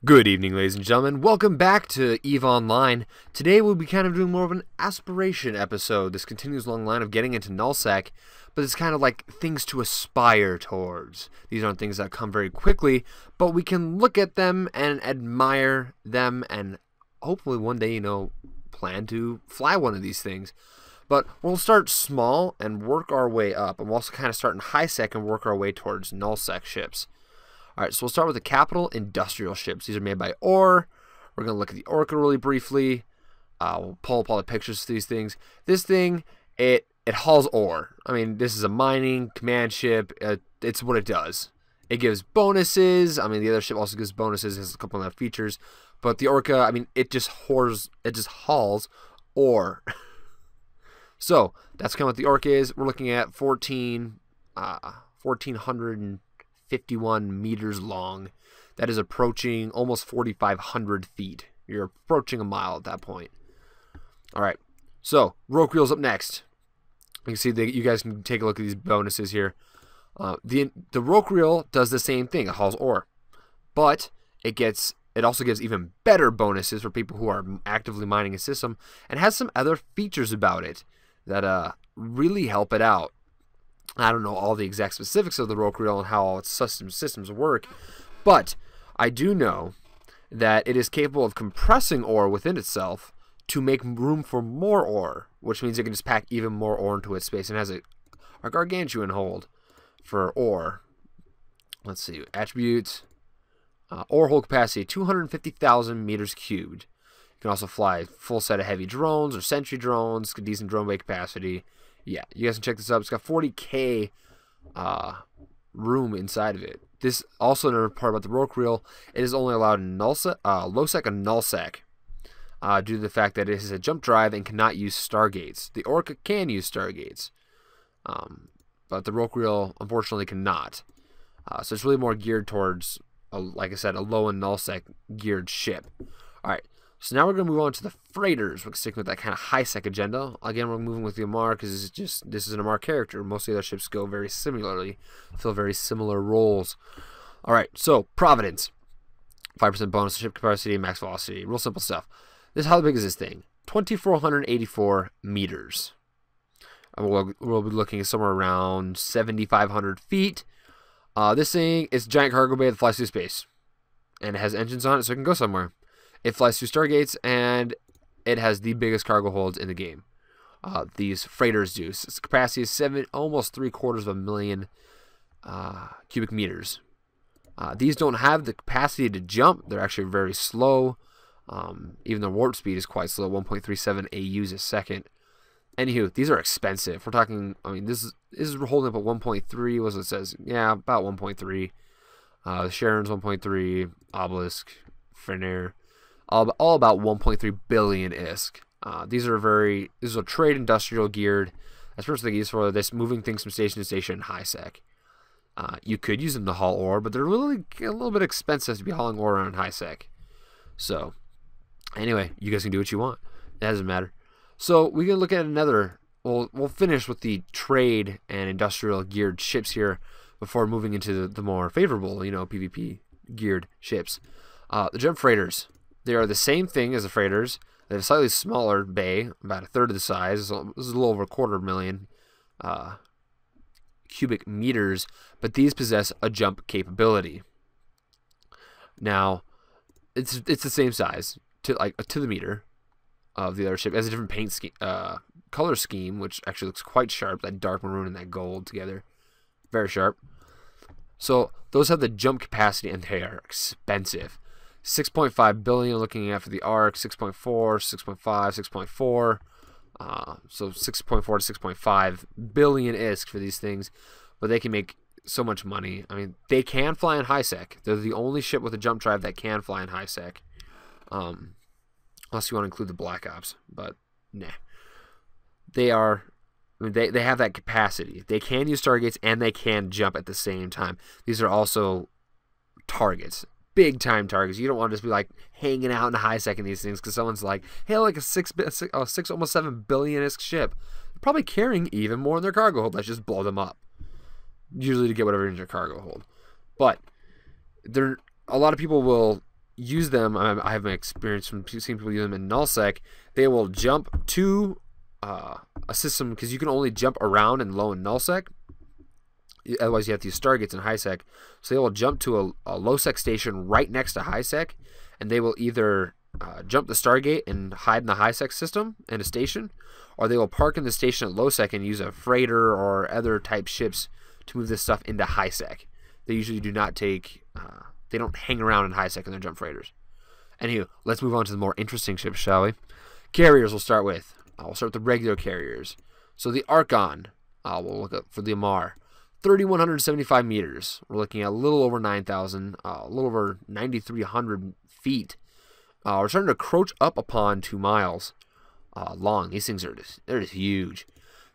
Good evening, ladies and gentlemen. Welcome back to EVE Online. Today we'll be kind of doing more of an aspiration episode. This continues along the line of getting into nullsec, but it's kind of like things to aspire towards. These aren't things that come very quickly, but we can look at them and admire them and hopefully one day, plan to fly one of these things. But we'll start small and work our way up, and we'll also kind of start in high sec and work our way towards nullsec ships. Alright, so we'll start with the capital industrial ships. These are made by Ore. We're going to look at the Orca really briefly. We'll pull up all the pictures of these things. This thing, it hauls ore. I mean, this is a mining command ship. It's what it does. It gives bonuses. I mean, the other ship also gives bonuses. It has a couple of features. But the Orca, I mean, it just hauls ore. So, that's kind of what the Orca is. We're looking at 1,451 meters long. That is approaching almost 4,500 feet. You're approaching a mile at that point. Alright, so roke reel's up next. You can see that you guys can take a look at these bonuses here. The roke reel does the same thing. It hauls ore, but it also gives even better bonuses for people who are actively mining a system, and has some other features about it that really help it out. I don't know all the exact specifics of the roke reel and how all its systems work, but I do know that it is capable of compressing ore within itself to make room for more ore, which means it can just pack even more ore into its space, and has a gargantuan hold for ore. Let's see, attributes, ore hold capacity 250,000 meters cubed. You can also fly full set of heavy drones or sentry drones, decent drone weight capacity. Yeah, you guys can check this out. It's got 40k room inside of it. This also another part about the roke reel. It is only allowed in low sec and nullsec due to the fact that it is a jump drive and cannot use stargates. The Orca can use stargates, but the roke reel unfortunately cannot. So it's really more geared towards, like I said, a low and nullsec geared ship. All right. So now we're going to move on to the freighters. We're sticking with that kind of high-sec agenda. Again, we're moving with the Amar because this is an Amar character. Most of the other ships go very similarly, fill very similar roles. All right, so Providence. 5% bonus to ship capacity, max velocity. Real simple stuff. How big is this thing? 2,484 meters. We'll be looking at somewhere around 7,500 feet. This thing is a giant cargo bay that flies through space. And it has engines on it so it can go somewhere. It flies through stargates, and it has the biggest cargo holds in the game. These freighters do. Its capacity is almost 750,000 cubic meters. These don't have the capacity to jump. They're actually very slow. Even their warp speed is quite slow, 1.37 AUs a second. Anywho, these are expensive. We're talking, I mean, this is holding up at 1.3, was what it says. Yeah, about 1.3. The Sharon's 1.3, Obelisk, Fener. All about 1.3 billion ISK. These are trade industrial geared. That's what they're used for. This moving things from station to station in high sec. You could use them to haul ore, but they're really a little bit expensive to be hauling ore around high sec. So, anyway, you guys can do what you want. It doesn't matter. So we can look at another. We'll finish with the trade and industrial geared ships here before moving into the more favorable, PvP geared ships. The jump freighters. They are the same thing as the freighters. They have a slightly smaller bay, about a third of the size. This is a little over 250,000 cubic meters, but these possess a jump capability. Now, it's the same size to the meter of the other ship. It has a different paint scheme, color scheme, which actually looks quite sharp. That dark maroon and that gold together, very sharp. So those have the jump capacity, and they are expensive. 6.5 billion looking at for the ARC, 6.4, 6.5, 6.4. So 6.4 to 6.5 billion ISK for these things, but they can make so much money. I mean, they can fly in high sec. They're the only ship with a jump drive that can fly in high sec. Unless you want to include the Black Ops, but nah. They have that capacity. They can use targets and they can jump at the same time. These are also targets. Big time targets. You don't want to just be like hanging out in a high sec in these things because someone's like, hey, like a six almost 7 billion ISK ship. They're probably carrying even more in their cargo hold. Let's just blow them up. Usually to get whatever in your cargo hold. But a lot of people will use them, I have an experience from seeing people use them in nullsec. They will jump to a system, because you can only jump around in low and nullsec. Otherwise, you have to use stargates in highsec. So they will jump to a low-sec station right next to highsec, and they will either jump the stargate and hide in the highsec system in a station, or they will park in the station at low-sec and use a freighter or other type ships to move this stuff into highsec. They usually do not take... they don't hang around in highsec in their jump freighters. Anywho, let's move on to the more interesting ships, shall we? Carriers we'll start with. We'll start with the regular carriers. So the Archon, we'll look up for the Amar. 3,175 meters. We're looking at a little over 9,000, a little over 9,300 feet. We're starting to approach up upon 2 miles long. These things they're just huge.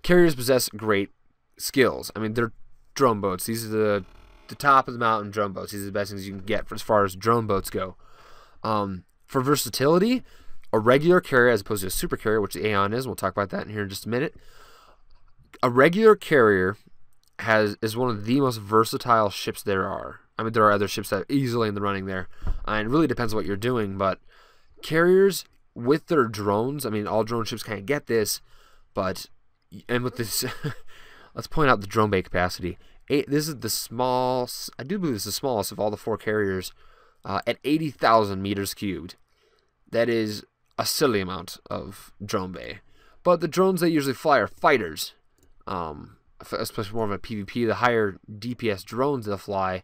Carriers possess great skills. I mean, they're drone boats. These are the top of the mountain drone boats. These are the best things you can get as far as drone boats go. For versatility, a regular carrier as opposed to a super carrier, which the Aeon is, we'll talk about that in here in just a minute. A regular carrier is one of the most versatile ships there are. I mean, there are other ships that are easily in the running there, and it really depends on what you're doing, but carriers with their drones, I mean, all drone ships kind of get this, and with this, let's point out the drone bay capacity. This is the smallest, I do believe this is the smallest of all the 4 carriers, at 80,000 meters cubed. That is a silly amount of drone bay. But the drones they usually fly are fighters, especially more of a PvP. The higher DPS drones they'll fly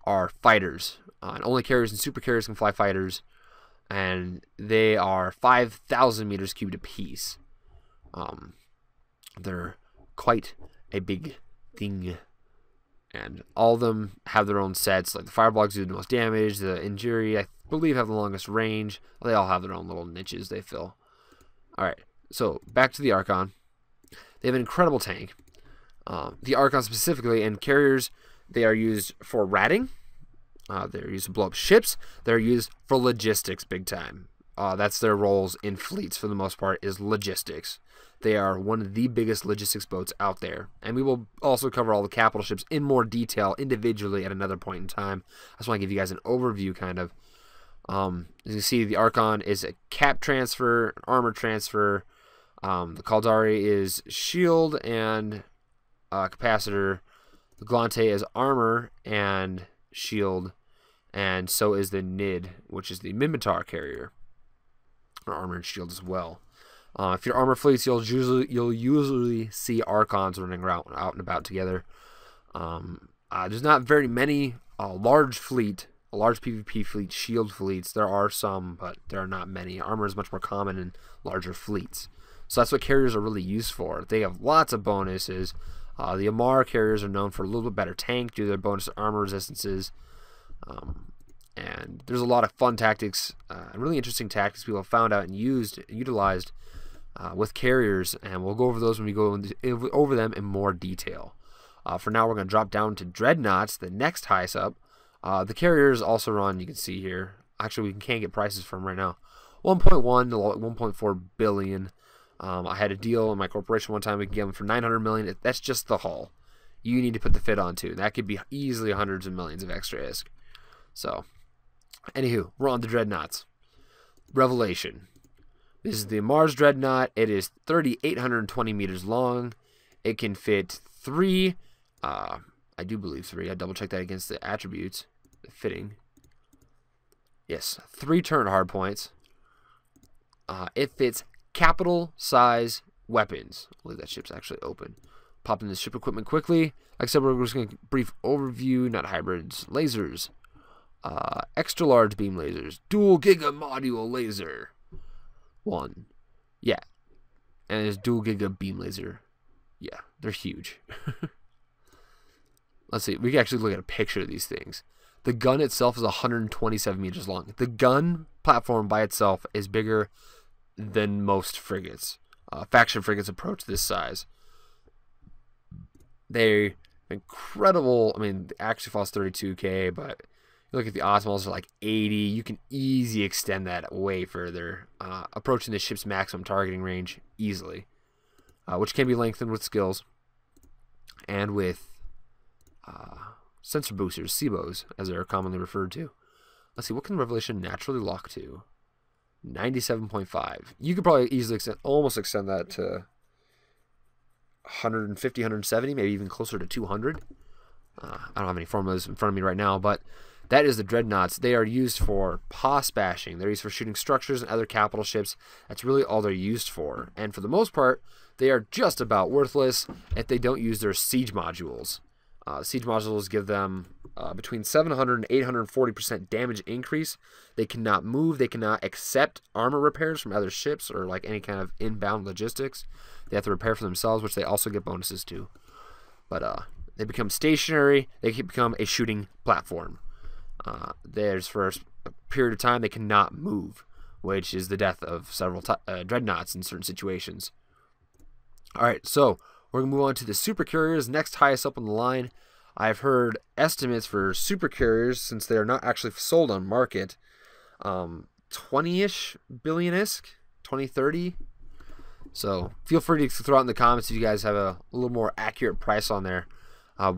are fighters. And only carriers and super carriers can fly fighters, and they are 5,000 meters cubed apiece. They're quite a big thing. And all of them have their own sets. Like the Fireblogs do the most damage. The Injury, I believe, have the longest range. They all have their own little niches they fill. Alright, so back to the Archon. They have an incredible tank. The Archon specifically, and carriers, they are used for ratting. They're used to blow up ships. They're used for logistics big time. That's their roles in fleets for the most part, is logistics. They are one of the biggest logistics boats out there. And we will also cover all the capital ships in more detail individually at another point in time. I just want to give you guys an overview kind of. As you see, the Archon is a cap transfer, an armor transfer. The Caldari is shield and capacitor. The Glante is armor and shield. And so is the Nid, which is the Minmatar carrier. Or armor and shield as well. If you're armor fleets, you'll usually see Archons running around out and about together. There's not very many large PvP fleet shield fleets. There are some, but there are not many. Armor is much more common in larger fleets. So that's what carriers are really used for. They have lots of bonuses. The Amar carriers are known for a little bit better tank due to their bonus armor resistances. And there's a lot of fun tactics and really interesting tactics people have found out and utilized with carriers, and we'll go over those when we go over them in more detail. For now, we're going to drop down to Dreadnoughts, the next highest up. The carriers also run, you can see here. Actually, we can't get prices from right now. 1.1 to 1.4 billion. I had a deal in my corporation one time. We could get them for 900 million. That's just the hull. You need to put the fit on too. That could be easily hundreds of millions of extra ISK. So, anywho, we're on the Dreadnoughts. Revelation. This is the Mars Dreadnought. It is 3,820 meters long. It can fit 3. I do believe 3. I double checked that against the attributes. The fitting. Yes, 3 turret hardpoints. It fits capital size weapons. I believe that ship's actually open. Pop in the ship equipment quickly. Like I said, we're just going to brief overview. Not hybrids. Lasers. Extra large beam lasers. Dual giga module laser. 1. Yeah. And there's dual giga beam laser. Yeah, they're huge. Let's see. We can actually look at a picture of these things. The gun itself is 127 meters long. The gun platform by itself is bigger than most frigates. Faction frigates approach this size. They're incredible. I mean, the actually falls 32k, but you look at the Osmals are like 80. You can easily extend that way further, approaching the ship's maximum targeting range easily, which can be lengthened with skills and with sensor boosters, SIBOs, as they're commonly referred to. let's see, what can Revelation naturally lock to? 97.5. You could probably easily almost extend that to 150, 170, maybe even closer to 200. I don't have any formulas in front of me right now, but that is the Dreadnoughts. They are used for POS bashing. They're used for shooting structures and other capital ships. That's really all they're used for. And for the most part, they are just about worthless if they don't use their siege modules. Siege modules give them between 700 and 840% damage increase. They cannot move. They cannot accept armor repairs from other ships or like any kind of inbound logistics. They have to repair for themselves, which they also get bonuses to. But they become stationary. They can become a shooting platform. There's for a period of time they cannot move, which is the death of several Dreadnoughts in certain situations. Alright, so we're going to move on to the Supercarriers, next highest up on the line. I've heard estimates for Supercarriers, since they are not actually sold on market, 20-ish billion-isk, 20, 30. So feel free to throw out in the comments if you guys have a little more accurate price on there.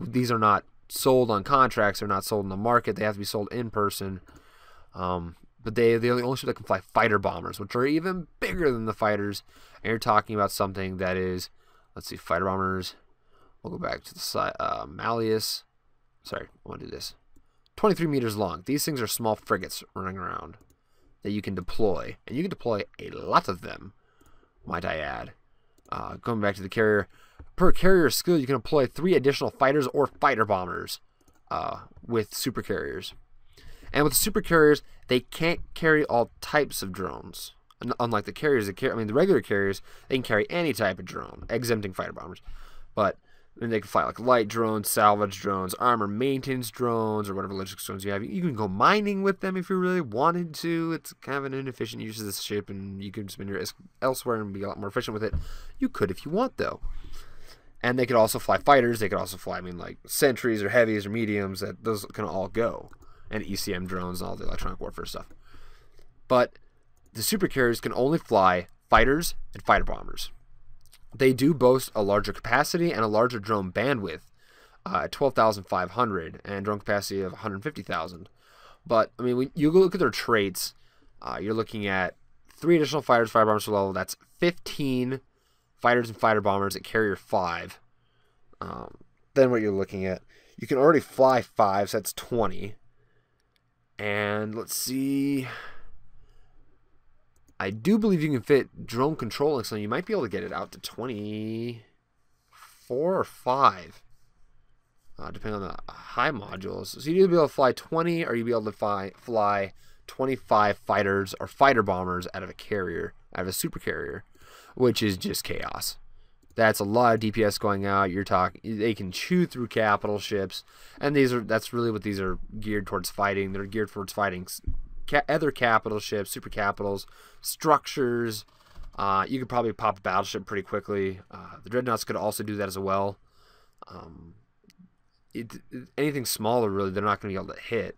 These are not sold on contracts. They're not sold in the market. They have to be sold in person. But they're the only ship that can fly fighter bombers, which are even bigger than the fighters. And you're talking about something that is, let's see, fighter bombers. We'll go back to the side. Malleus. Sorry, I want to do this. 23 meters long. These things are small frigates running around that you can deploy. And you can deploy a lot of them, might I add. Going back to the carrier. Per carrier skill, you can deploy 3 additional fighters or fighter bombers with Supercarriers. And with the Supercarriers, they can't carry all types of drones. Unlike the carriers, the regular carriers, they can carry any type of drone, exempting fighter bombers. But they can fly like light drones, salvage drones, armor maintenance drones, or whatever logistics drones you have. You can go mining with them if you really wanted to. It's kind of an inefficient use of this ship, and you can spend your elsewhere and be a lot more efficient with it. You could if you want, though. And they could also fly fighters. They could also fly, like sentries or heavies or mediums. Those can all go. And ECM drones and all the electronic warfare stuff. But the Supercarriers can only fly fighters and fighter bombers. They do boast a larger capacity and a larger drone bandwidth at 12,500 and drone capacity of 150,000. But, when you look at their traits, you're looking at 3 additional fighters, fighter bombers per level. That's 15 fighters and fighter bombers at carrier 5. Then what you're looking at, you can already fly 5, so that's 20. And let's see, I do believe you can fit drone controlling, so you might be able to get it out to 24 or 5, depending on the high modules. So you'd either be able to fly 20 or you'd be able to fly 25 fighters or fighter bombers out of a carrier, out of a Supercarrier, which is just chaos. That's a lot of DPS going out. They can chew through capital ships, and that's really what these are geared towards fighting. They're geared towards fighting other capital ships, super capitals, structures. You could probably pop a battleship pretty quickly. The Dreadnoughts could also do that as well. Anything smaller, really, they're not going to be able to hit.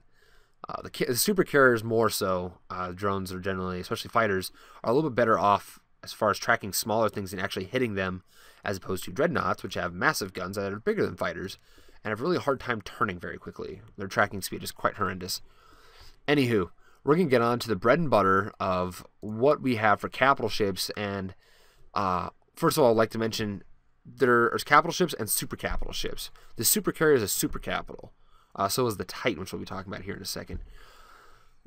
The Supercarriers more so. Drones are generally, especially fighters, are a little bit better off as far as tracking smaller things and actually hitting them, as opposed to Dreadnoughts, which have massive guns that are bigger than fighters and have really a hard time turning very quickly. Their tracking speed is quite horrendous. Anywho, we're going to get on to the bread and butter of what we have for capital ships. And first of all, I'd like to mention there's capital ships and super capital ships. The Supercarrier is a super capital. So is the Titan, which we'll be talking about here in a second.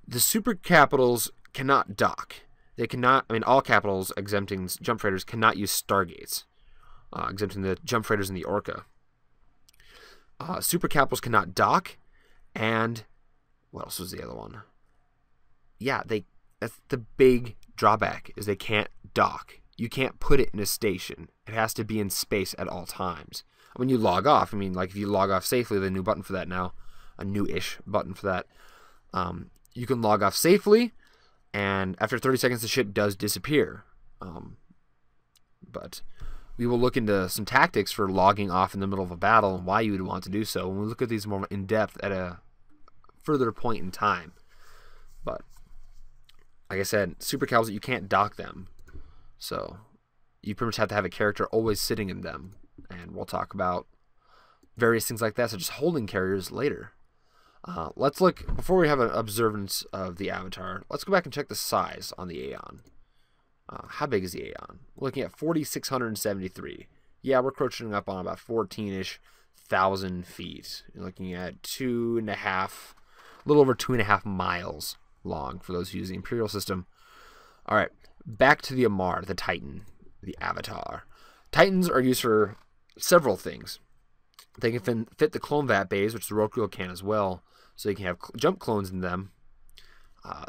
The super capitals cannot dock. They cannot, all capitals, exempting jump freighters, cannot use stargates, exempting the jump freighters and the Orca. Super capitals cannot dock, and what else was the other one? Yeah, that's the big drawback, is they can't dock. You can't put it in a station. It has to be in space at all times. When you log off, like if you log off safely, there's a new button for that now, a new-ish button for that. You can log off safely, and after 30 seconds, the ship does disappear. But we will look into some tactics for logging off in the middle of a battle and why you would want to do so when we look at these more in depth at a further point in time. But like I said, super capitals, you can't dock them. So you pretty much have to have a character always sitting in them. And we'll talk about various things like that, such as holding carriers later. Let's look, before we have an observance of the Avatar, let's go back and check the size on the Aeon. How big is the Aeon? We're looking at 4,673. Yeah, we're crouching up on about 14-ish thousand feet. You're looking at 2.5, a little over 2.5 miles long for those who use the Imperial system. All right, back to the Amar, the Titan, the Avatar. Titans are used for several things. They can fit the clone vat bays, which the Rokuil can as well, so you can have jump clones in them.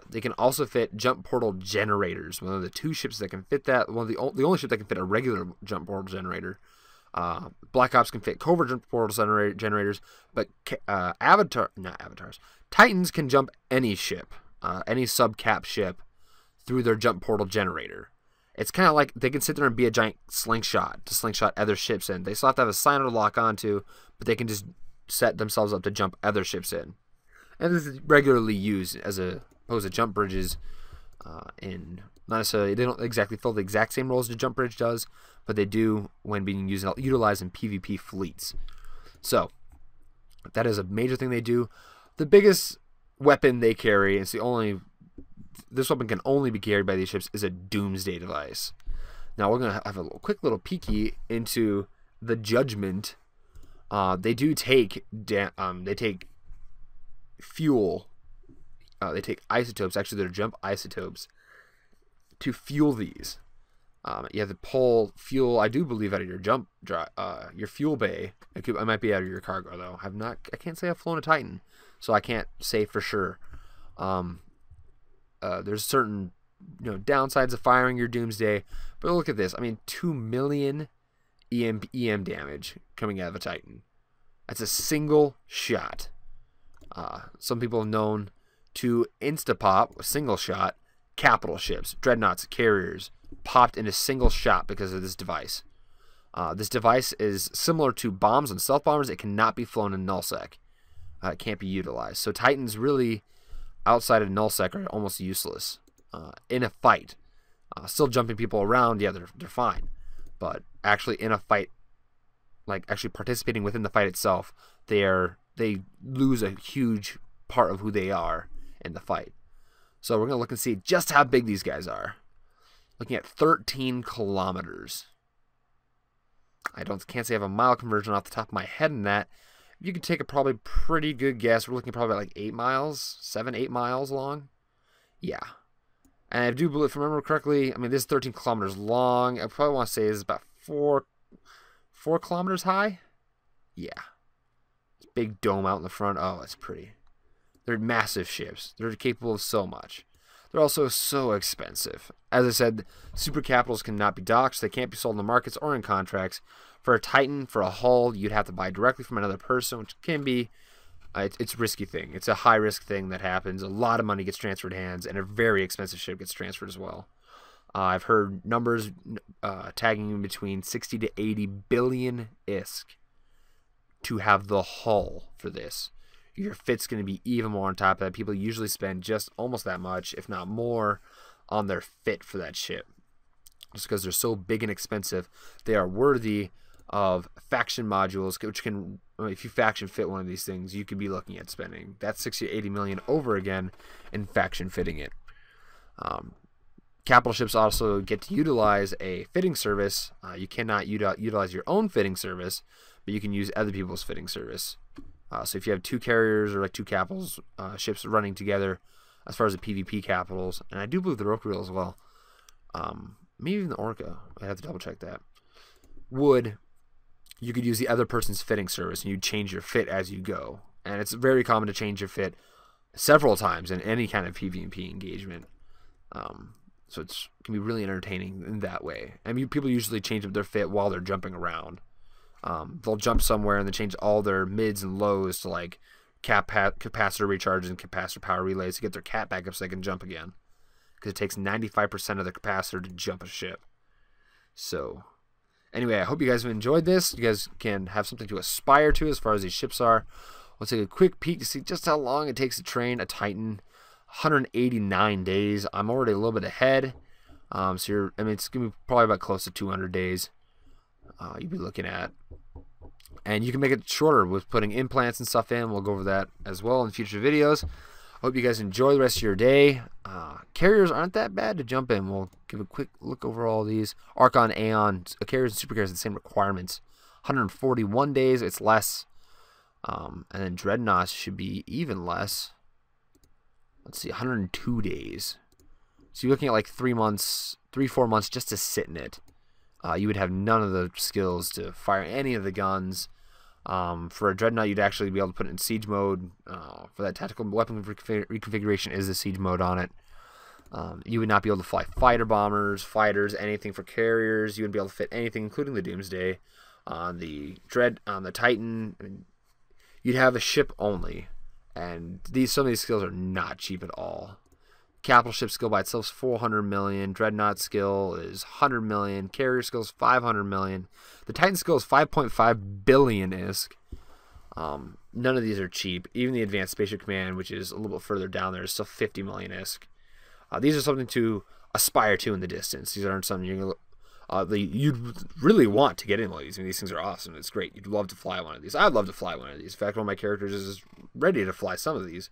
They can also fit jump portal generators. One of the 2 ships that can fit that. One of the only ship that can fit a regular jump portal generator. Black Ops can fit covert jump portal generators, but Titans can jump any ship, any sub-cap ship, through their jump portal generator. It's kind of like they can sit there and be a giant slingshot to slingshot other ships in. They still have to have a signer to lock onto, but they can just set themselves up to jump other ships in. And this is regularly used as opposed to jump bridges in, not necessarily, they don't exactly fill the exact same roles as a jump bridge does, but they do when being utilized in PvP fleets. So that is a major thing they do. The biggest weapon they carry, it's the only, this weapon can only be carried by these ships, is a doomsday device. Now we're gonna have a quick little peeky into the Judgment. They do take fuel. They take isotopes. Actually, they're jump isotopes to fuel these. You have to pull fuel, I do believe, out of your fuel bay. It might be out of your cargo though. I can't say I've flown a Titan, so I can't say for sure. There's certain downsides of firing your Doomsday, but look at this. I mean, 2 million EM damage coming out of a Titan. That's a single shot. Some people have known to insta-pop, a single shot, capital ships, Dreadnoughts, Carriers, popped in a single shot because of this device. This device is similar to bombs and stealth bombers. It cannot be flown in nullsec. It can't be utilized. So Titans really, outside of nullsec, are almost useless in a fight. Still jumping people around, yeah, they're fine. But actually in a fight, like actually participating within the fight itself, they lose a huge part of who they are in the fight. So we're gonna look and see just how big these guys are. Looking at 13 kilometers. I can't say I have a mile conversion off the top of my head in that. You can take a probably pretty good guess. We're looking probably at like 8 miles, 7-8 miles long. Yeah. And I do believe, if I remember correctly, I mean, this is 13 kilometers long. I probably want to say it's about 4 kilometers high. Yeah. It's a big dome out in the front. Oh, it's pretty. They're massive ships. They're capable of so much. They're also so expensive. As I said, super capitals cannot be docked. So they can't be sold in the markets or in contracts. For a Titan, for a hull, you'd have to buy directly from another person, which can be, it's a risky thing. It's a high-risk thing that happens. A lot of money gets transferred hands, and a very expensive ship gets transferred as well. I've heard numbers tagging in between 60 to 80 billion ISK to have the hull for this. Your fit's going to be even more on top of that. People usually spend just almost that much, if not more, on their fit for that ship. Just because they're so big and expensive, they are worthy of faction modules, which can, if you faction fit one of these things, you could be looking at spending that 60 to 80 million over again in faction fitting it. Capital ships also get to utilize a fitting service. You cannot utilize your own fitting service, but you can use other people's fitting service. So if you have 2 carriers or like 2 capitals ships running together, as far as the PvP capitals, and I do believe the Rokuil as well, maybe even the Orca, I have to double check that, you could use the other person's fitting service, and you'd change your fit as you go. And it's very common to change your fit several times in any kind of PvP engagement. So it can be really entertaining in that way. I mean, people usually change up their fit while they're jumping around. They'll jump somewhere and they change all their mids and lows to like capacitor recharges and capacitor power relays to get their cat back up so they can jump again. Because it takes 95% of the capacitor to jump a ship. So, anyway, I hope you guys have enjoyed this. You guys can have something to aspire to as far as these ships are. We'll take a quick peek to see just how long it takes to train a Titan. 189 days. I'm already a little bit ahead. So it's going to be probably about close to 200 days. You'd be looking at And you can make it shorter with putting implants and stuff in. We'll go over that as well in future videos. I hope you guys enjoy the rest of your day. Carriers aren't that bad to jump in. We'll give a quick look over all these. Archon, Aeon, Carriers and Supercarriers have the same requirements. 141 days, it's less. And then Dreadnoughts should be even less. Let's see, 102 days. So you're looking at like 3 months, 4 months just to sit in it. You would have none of the skills to fire any of the guns. For a Dreadnought, you'd actually be able to put it in siege mode. For that tactical weapon reconfiguration is the siege mode on it. You would not be able to fly fighter bombers, fighters, anything for carriers. You wouldn't be able to fit anything, including the Doomsday. On the Titan, I mean, you'd have a ship only. And some of these skills are not cheap at all. Capital ship skill by itself is 400 million. Dreadnought skill is 100 million. Carrier skill is 500 million. The Titan skill is 5.5 billion ISK. None of these are cheap. Even the Advanced Spaceship Command, which is a little bit further down there, is still 50 million ISK. These are something to aspire to in the distance. These aren't something you'd really want to get in one of these. I mean, these things are awesome. It's great. You'd love to fly one of these. I'd love to fly one of these. In fact, one of my characters is ready to fly some of these.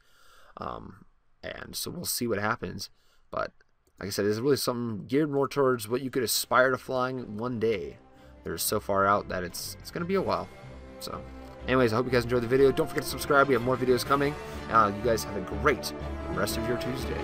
And so we'll see what happens. But like I said, this is really something geared more towards what you could aspire to flying one day. They're so far out that it's going to be a while. So anyways, I hope you guys enjoyed the video. Don't forget to subscribe. We have more videos coming. You guys have a great rest of your Tuesday.